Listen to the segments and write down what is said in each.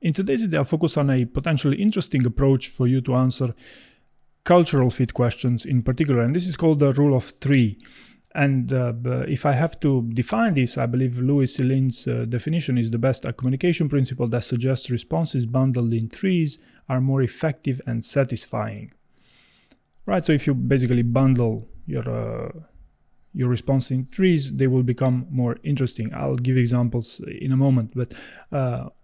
In today's video, I'll focus on a potentially interesting approach for you to answer cultural fit questions in particular, and this is called the rule of three. And if I have to define this, I believe Louis C. Lin's definition is the best. A communication principle that suggests responses bundled in threes are more effective and satisfying. Right, so if you basically bundle your response in threes, they will become more interesting. I'll give examples in a moment, but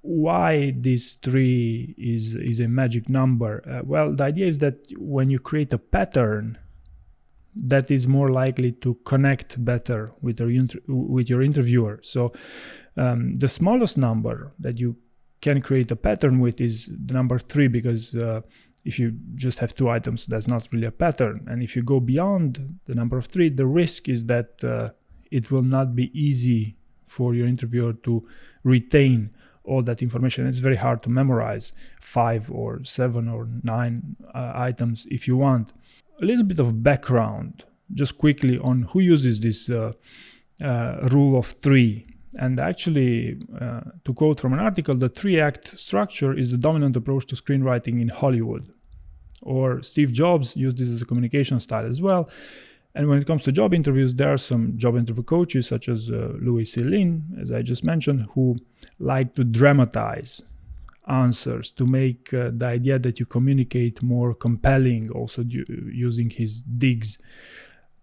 why this three is a magic number? Well, the idea is that when you create a pattern, that is more likely to connect better with your interviewer. So the smallest number that you can create a pattern with is the number three, because if you just have two items, that's not really a pattern. And if you go beyond the number of three, the risk is that it will not be easy for your interviewer to retain all that information. It's very hard to memorize 5 or 7 or 9 items if you want. A little bit of background, just quickly, on who uses this rule of three. And actually, to quote from an article, the three-act structure is the dominant approach to screenwriting in Hollywood. Or Steve Jobs used this as a communication style as well. And when it comes to job interviews, there are some job interview coaches, such as Louis C. Lin, as I just mentioned, who like to dramatize answers to make the idea that you communicate more compelling, also using his digs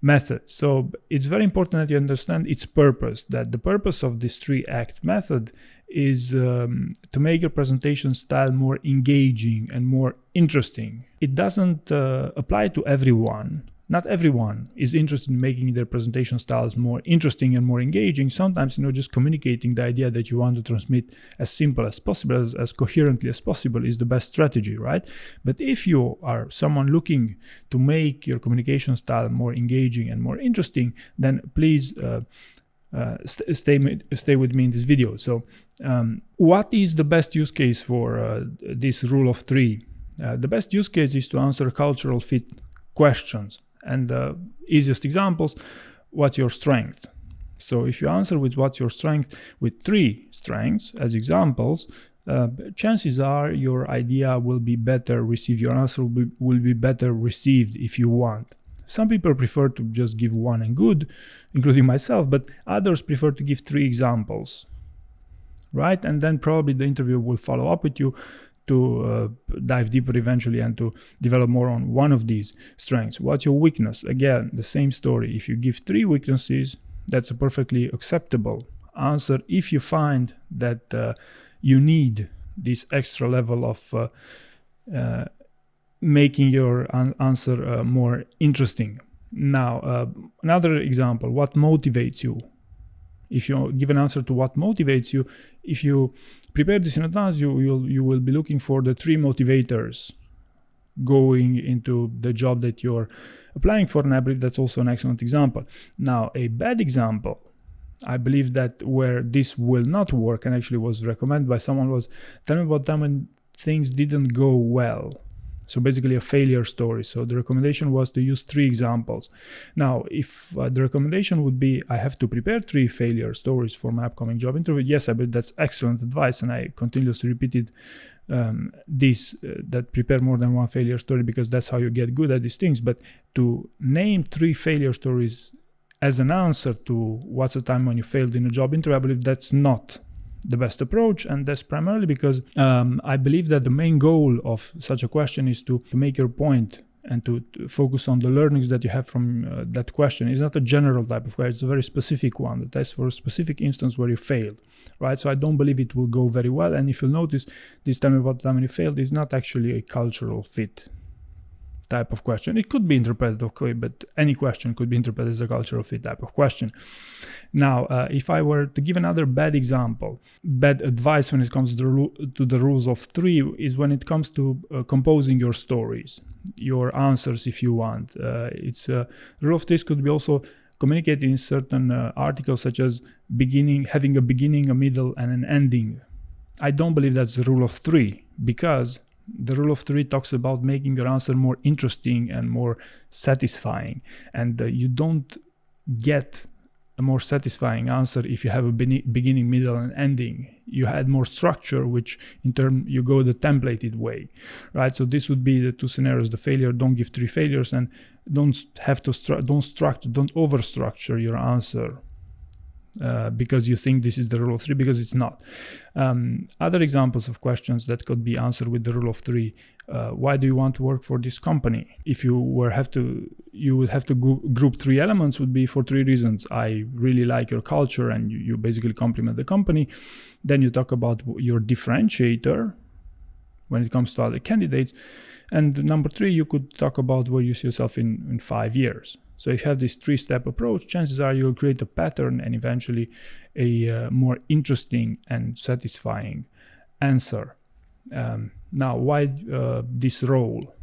method. So it's very important that you understand its purpose, that the purpose of this three-act method is to make your presentation style more engaging and more interesting. It doesn't apply to everyone. Not everyone is interested in making their presentation styles more interesting and more engaging. Sometimes, just communicating the idea that you want to transmit as simple as possible, as coherently as possible, is the best strategy, right? But if you are someone looking to make your communication style more engaging and more interesting, then please stay with me in this video. So what is the best use case for this rule of three? The best use case is to answer cultural fit questions. And the easiest examples, what's your strength? So if you answer with what's your strength with three strengths as examples, chances are your idea will be better received. Your answer will be better received if you want. Some people prefer to just give one and good, including myself, but others prefer to give three examples, right? And then probably the interviewer will follow up with you to dive deeper eventually and to develop more on one of these strengths. What's your weakness? Again, the same story. If you give three weaknesses, that's a perfectly acceptable answer if you find that you need this extra level of making your answer more interesting. Now, another example, what motivates you? If you give an answer to what motivates you, if you prepare this in advance, you will be looking for the three motivators going into the job that you're applying for, and I believe that's also an excellent example. Now, a bad example, I believe that where this will not work, and actually was recommended by someone, was tell me about time when things didn't go well. So basically a failure story. So the recommendation was to use three examples. Now, if the recommendation would be, I have to prepare three failure stories for my upcoming job interview, yes, I bet that's excellent advice. And I continuously repeated that prepare more than one failure story, because that's how you get good at these things. But to name three failure stories as an answer to what's the time when you failed in a job interview, I believe that's not the best approach. And that's primarily because I believe that the main goal of such a question is to make your point and to focus on the learnings that you have from that question. It's not a general type of question, it's a very specific one that is for a specific instance where you failed, right? So I don't believe it will go very well. And if you'll notice, this time about the time when you failed is not actually a cultural fit type of question. It could be interpreted okay, but any question could be interpreted as a cultural fit type of question. Now, if I were to give another bad example, bad advice when it comes to the rules of three is when it comes to composing your stories, your answers if you want. Rule of three could be also communicated in certain articles, such as having a beginning, a middle, and an ending. I don't believe that's the rule of three, because the rule of three talks about making your answer more interesting and more satisfying. And you don't get a more satisfying answer if you have a beginning, middle, and ending. You had more structure, which in turn you go the templated way, right? So this would be the two scenarios: the failure, don't give three failures, and don't over-structure your answer because you think this is the rule of three, because it's not. Other examples of questions that could be answered with the rule of three: why do you want to work for this company? If you would have to group three elements, would be for three reasons. I really like your culture, and you basically compliment the company. Then you talk about your differentiator when it comes to other candidates. And number three, you could talk about where you see yourself in 5 years. So if you have this three-step approach, chances are you'll create a pattern and eventually a more interesting and satisfying answer. Now, why this role?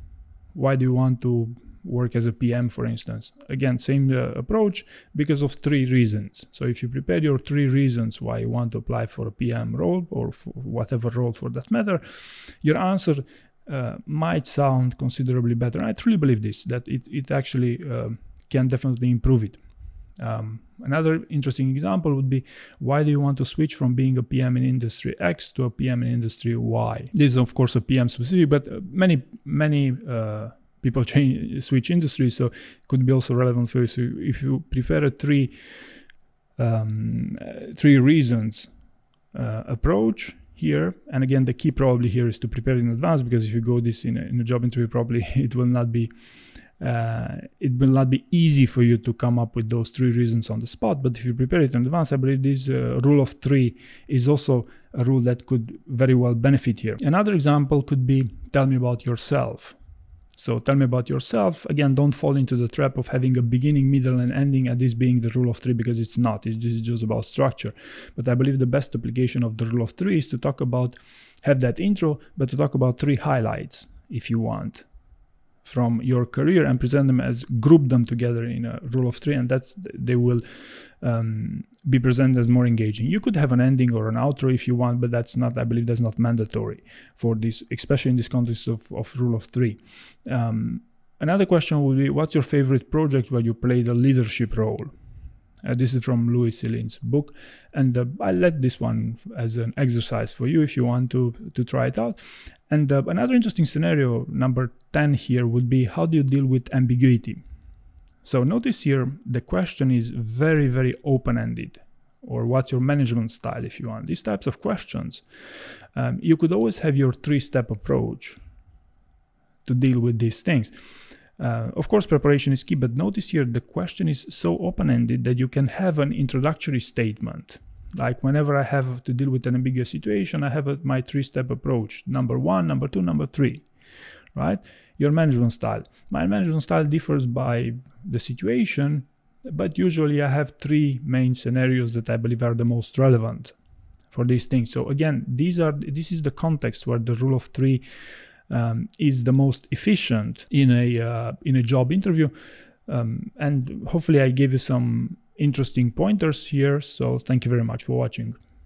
Why do you want to work as a PM, for instance? Again, same approach, because of three reasons. So if you prepare your three reasons why you want to apply for a PM role, or for whatever role for that matter, your answer might sound considerably better. I truly believe this, that it actually can definitely improve it. Another interesting example would be, why do you want to switch from being a PM in industry X to a PM in industry Y? This is of course a PM specific, but many people switch industries, so it could be also relevant for you. So if you prepare a three reasons approach here, and again, the key probably here is to prepare in advance, because if you go this in a job interview, probably it will not be easy for you to come up with those three reasons on the spot. But if you prepare it in advance, I believe this rule of three is also a rule that could very well benefit here. Another example could be, tell me about yourself. So tell me about yourself. Again, don't fall into the trap of having a beginning, middle, and ending, and this being the rule of three, because it's not. This is just about structure. But I believe the best application of the rule of three is to talk about, have that intro, but to talk about three highlights, if you want, from your career, and present them as, group them together in a rule of three, and they will be presented as more engaging. You could have an ending or an outro if you want, but I believe that's not mandatory for this, especially in this context of rule of three. Another question would be, what's your favorite project where you played a leadership role? This is from Louis Céline's book, and I let this one as an exercise for you if you want to try it out. And another interesting scenario, number 10 here, would be, how do you deal with ambiguity? So notice here, the question is very, very open-ended, or what's your management style, if you want. These types of questions, you could always have your three-step approach to deal with these things. Of course, preparation is key, but notice here the question is so open-ended that you can have an introductory statement. Like whenever I have to deal with an ambiguous situation, I have my three-step approach. Number 1, number 2, number 3, right? Your management style. My management style differs by the situation, but usually I have three main scenarios that I believe are the most relevant for these things. So again, this is the context where the rule of three is the most efficient in a job interview, and hopefully I gave you some interesting pointers here. So thank you very much for watching.